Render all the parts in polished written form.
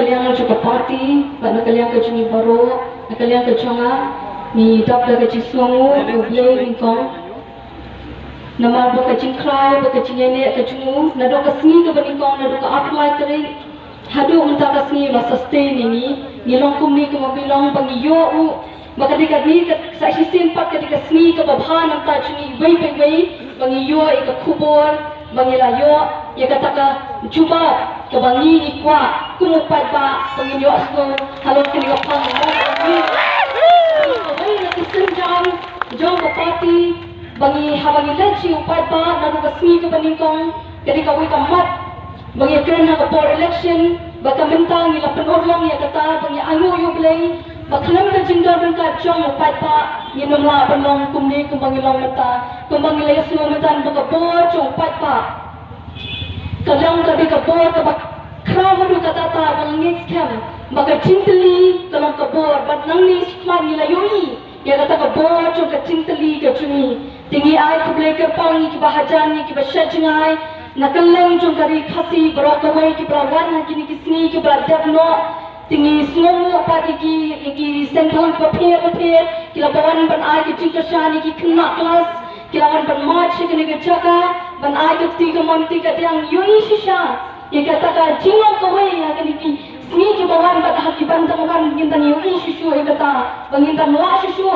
nakaliang juga party, nakaliang ke cumi baru, nakaliang ke conga, ni dapda ke cisongu, ublay lingkong. Nama do ke cingkrai, ke cinyene ke cungu, nado ke sni ke beningkong, nado ke apply teri. Hadu mentah ke sni lah sustain ini, ni longkum ni ke mobilong bangi yo u. Maka dekat ni saya simpat ketika seni ke babhan antara cuni wei bangi yo ke kubur bangi layo ya kata ke cuba ke bangi ni kuat kumupat ba bangi yo asgo halo kini kapang bangi wei nak senjam jom ke party bangi habangi lanci upat ba lalu ke seni ke beningkong ketika wei kamat bangi kena ke for election baka mentang ni lapan orang ya kata bangi ayu yo belai baklam ka jingda dan ka chong pai pa ni nomla banong kumni kumbangi long mata kumbangi lay sumo mata baka bo chong pai pa kalang ka bika bo ka bak kraw du kata ta bang ni scam baka chintli kalang ka bo bat nang ni smart ni layoi ya kata ka bo chong ka chintli ka chumi tingi ai ku blek ka pangi ki bahajan ni ki bashajngai nakaleng chong kari khasi bro ka wai ki brawan ki ni kisni ki bra devno tinggi semua pagi ki sentang papier kila bawan ban ai ki cingkashan ki kena kelas kila bawan ban march ki ni jaga ban ai ki tiga monti ka yang yoi shisha ye kata ka jingong ko wei ya ki sni ki bawan ban haki ban tang ban gintan yoi shishu ye kata bangintan la shishu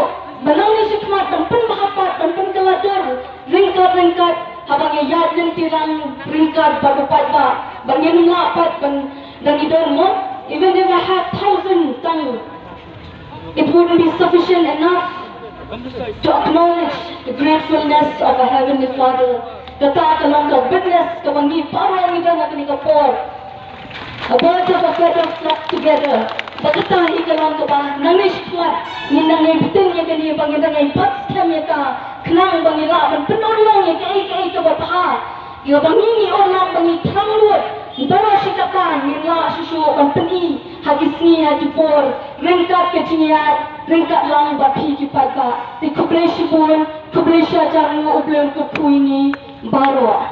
banang ni sikmat ban pen bahapat ban pen kelador ringkat habang yat yang tirang ringkat baru pada bangin la pat ban dan idon mo. Even if I had 1,000 tongues, it wouldn't be sufficient enough to acknowledge the gratefulness of a Heavenly Father. Kata kalong ka witness kawangi para ang ida na kanikapor. A birds of a feather flock together. Bakata ikalong ka ba nangis kuat ni nangibitin niya kani bangin ngay pats kami ka kenang bangila man penulong niya kay ka ba pa. Iyo bangingi orang bangi tanglut. Bawa sikatan nila susu company hagi sni hagi por ringkat keciniat ringkat lang bapi ki pada di kubleshi pun kubleshi ajar mu ublem ke puini baru